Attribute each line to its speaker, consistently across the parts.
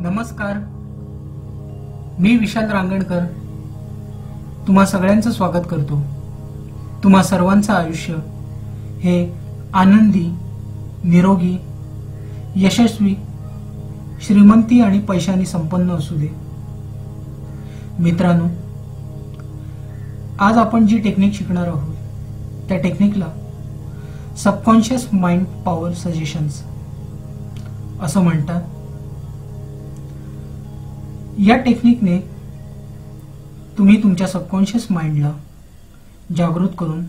Speaker 1: नमस्कार, मी विशाल रांगणकर तुम्हा सगळ्यांचं स्वागत करतो। तुम्हा सर्वांचं आयुष्य हे आनंदी, निरोगी, यशस्वी, श्रीमंती आणि पैशानी संपन्न असू दे। मित्रांनो, आज आपण जी टेक्निक शिकणार आहोत त्या टेक्निकला सबकॉन्शियस माइंड पॉवर सजेशन्स असं म्हणतात। या टेक्निकने तुम्ही तुमच्या सबकॉन्शियस माइंडला जागृत करून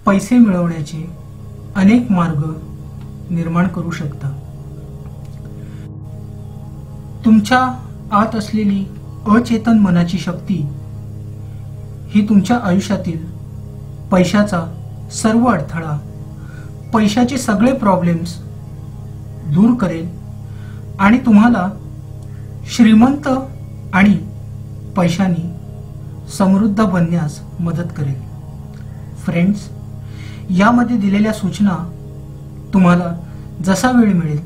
Speaker 1: पैसे मिळवण्याचे अनेक मार्ग निर्माण करू शकता। तुमच्या आत असलेली अचेतन मनाची शक्ती ही तुमच्या आयुष्यातील पैशाचा सर्व अडथळा, पैशाचे सगळे प्रॉब्लेम्स दूर करेल आणि तुम्हाला श्रीमंत आणि पैशानी समृद्ध बनण्यास मदत करेल। फ्रेंड्स, यामध्ये दिलेल्या सूचना तुम्हाला जसा वेळ मिळेल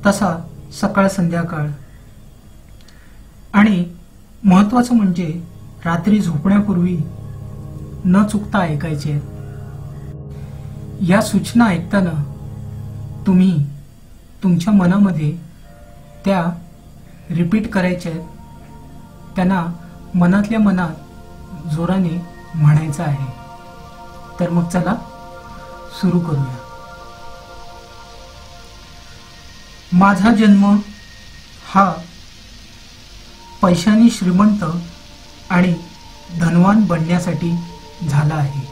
Speaker 1: तसा सकाळ संध्याकाळ आणि महत्त्वाचं म्हणजे रात्री झोपण्यापूर्वी न चुकता ऐकायचे। या सूचना ऐकताना तुम्ही तुमच्या मनामध्ये त्या रिपीट करायचे, त्यांना मनातल्या मनात जोराने म्हणायचं आहे। तर मग चला सुरू करूया। माझा जन्म हा पैशानी श्रीमंत आणि धनवान बनण्यासाठी झाला आहे।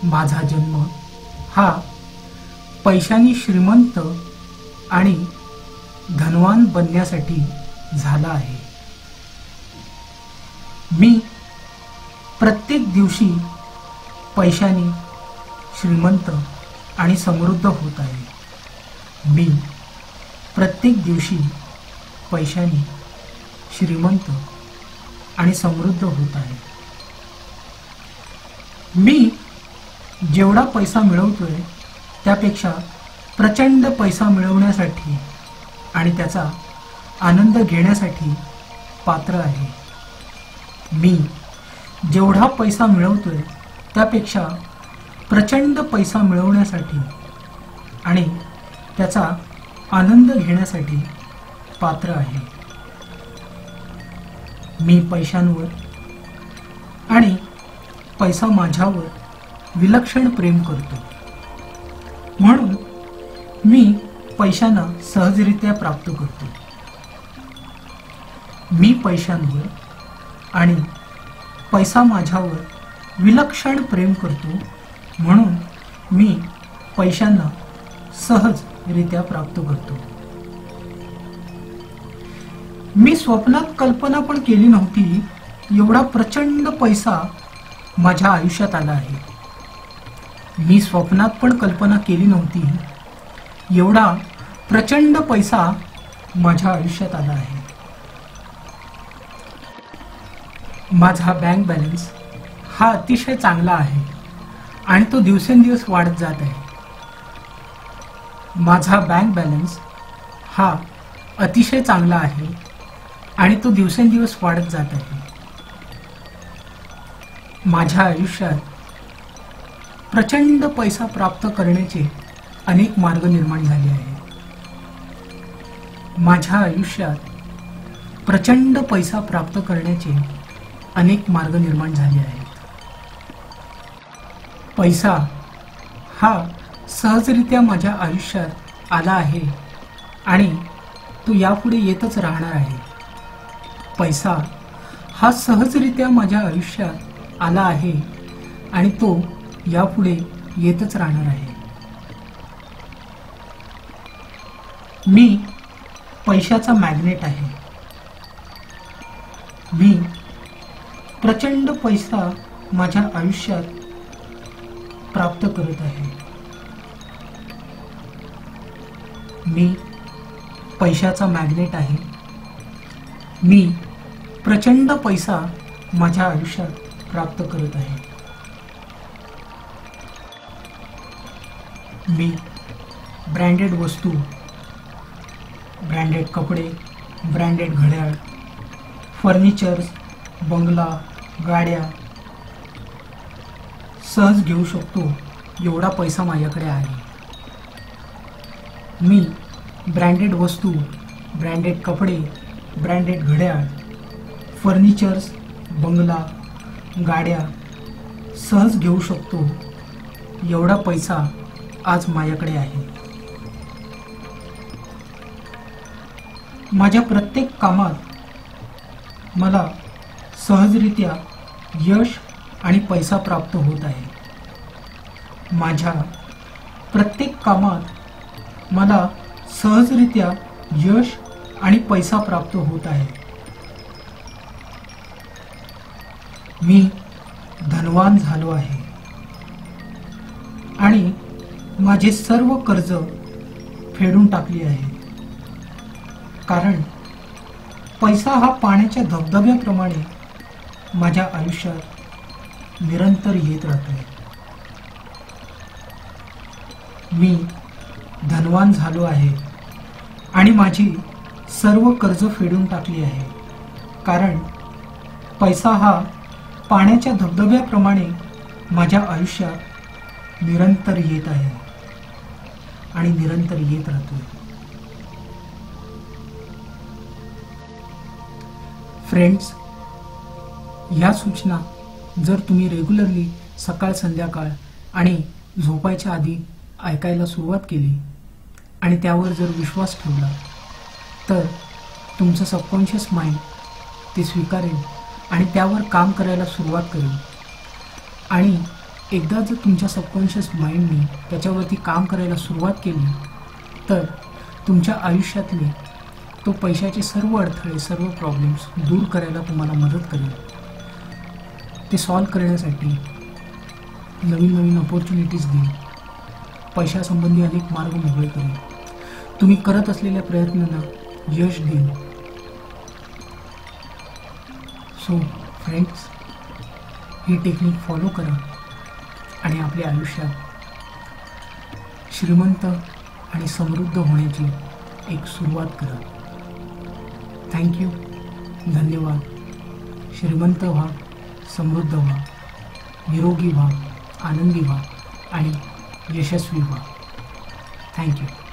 Speaker 1: माझा जन्म हा पैशानी श्रीमंत आणि धनवान बनण्यासाठी झाला आहे। मी प्रत्येक दिवशी पैशानी श्रीमंत आणि समृद्ध होत आहे। मी प्रत्येक दिवशी पैशानी श्रीमंत आणि समृद्ध होत आहे। मी जेवढा पैसा मिळवतोय त्यापेक्षा प्रचंड पैसा मिळवण्यासाठी आणि त्याचा आनंद घेण्यासाठी पात्र आहे। मी जेवढा पैसा मिळवतोय त्यापेक्षा प्रचंड पैसा मिळवण्यासाठी आणि त्याचा आनंद घेण्यासाठी पात्र आहे। मी पैशांवर आणि पैसा माझ्यावर विलक्षण प्रेम करतो, म्हणून मी पैशांना सहजरित्या प्राप्त करतो। मी पैशांवर आणि पैसा माझ्यावर विलक्षण प्रेम करतो, म्हणून मी पैशांना सहजरित्या प्राप्त करतो। मी स्वप्नात कल्पना पण केली नव्हती एवढा प्रचंड पैसा माझ्या आयुष्यात आला आहे। मी स्वप्नात पण कल्पना केली नव्हती एवढा प्रचंड पैसा माझ्या आयुष्यात आला आहे। माझा बँक बॅलन्स हा अतिशय चांगला आहे आणि तो दिवसेंदिवस वाढत जात आहे। माझा बँक बॅलन्स हा अतिशय चांगला आहे आणि तो दिवसेंदिवस वाढत जात आहे। माझ्या आयुष्यात प्रचंड पैसा प्राप्त करण्याचे अनेक मार्ग निर्माण झाले आहेत। माझ्या आयुष्यात प्रचंड पैसा प्राप्त करण्याचे अनेक मार्ग निर्माण झाले आहेत। पैसा हा सहजरित्या माझ्या आयुष्यात आला आहे आणि तो यापुढे येतच राहणार आहे। पैसा हा सहजरित्या माझ्या आयुष्यात आला आहे आणि तो यापुढे येतच राहणार आहे। मी पैशाचा मॅग्नेट आहे। मी प्रचंड पैसा माझ्या आयुष्यात प्राप्त करत आहे। मी पैशाचा मॅग्नेट आहे। मी प्रचंड पैसा माझ्या आयुष्यात प्राप्त करत आहे। मी ब्रँडेड वस्तू ब्रँडेड कपडे, ब्रँडेड घड्याळ, फर्निचर्स, बंगला, गाड्या सहज घेऊ शकतो एवढा पैसा माझ्याकडे आहे. मी ब्रँडेड वस्तू, ब्रँडेड कपडे, ब्रँडेड घड्याळ, फर्निचर्स, बंगला, गाड्या सहज घेऊ शकतो एवढा पैसा आज माझ्याकडे आहे. माझ्या प्रत्येक कामात मला सहजरित्या यश आणि पैसा प्राप्त होत आहे. माझ्या प्रत्येक कामात मला सहजरित्या यश आणि पैसा प्राप्त होत आहे. मी धनवान झालो आहे आणि माझे सर्व कर्ज फेडून टाकली आहे. कारण पैसा हा पाण्याच्या धबधब्याप्रमाणे माझ्या आयुष्यात निरंतर येत राहतो. मी धनवान झालो आहे आणि माझी सर्व कर्ज फेडून टाकली आहे. कारण पैसा हा पाण्याच्या धबधब्याप्रमाणे माझ्या आयुष्यात निरंतर येत आहे आणि निरंतर येत राहतो. फ्रेंड्स, ह्या सूचना जर तुम्ही रेग्युलरली सकाळ संध्याकाळ आणि झोपायच्या आधी ऐकायला सुरुवात केली आणि त्यावर जर विश्वास ठेवला तर तुमचं सबकॉन्शियस माइंड ते स्वीकारेल आणि त्यावर काम करायला सुरुवात करेल. आणि एकदा जर तुमच्या सबकॉन्शियस माइंडने त्याच्यावरती काम करायला सुरुवात केली तर तुमच्या आयुष्यातले तो पैशाचे सर्व अडथळे, सर्व प्रॉब्लेम्स दूर करायला तुम्हाला मदत करेल. ते सॉल्व करण्यासाठी नवीन नवीन अपॉर्च्युनिटीज देईल, पैशासंबंधी अनेक मार्ग मोकळे करेल, तुम्ही करत असलेल्या प्रयत्नांना यश देईल. सो फ्रेंड्स, ही टेक्निक फॉलो करा आणि आपल्या आयुष्यात श्रीमंत आणि समृद्ध होण्याची एक सुरुवात करा. थँक्यू. धन्यवाद. श्रीमंत व्हा, समृद्ध व्हा, निरोगी व्हा, आनंदी व्हा आणि यशस्वी व्हा. थँक्यू.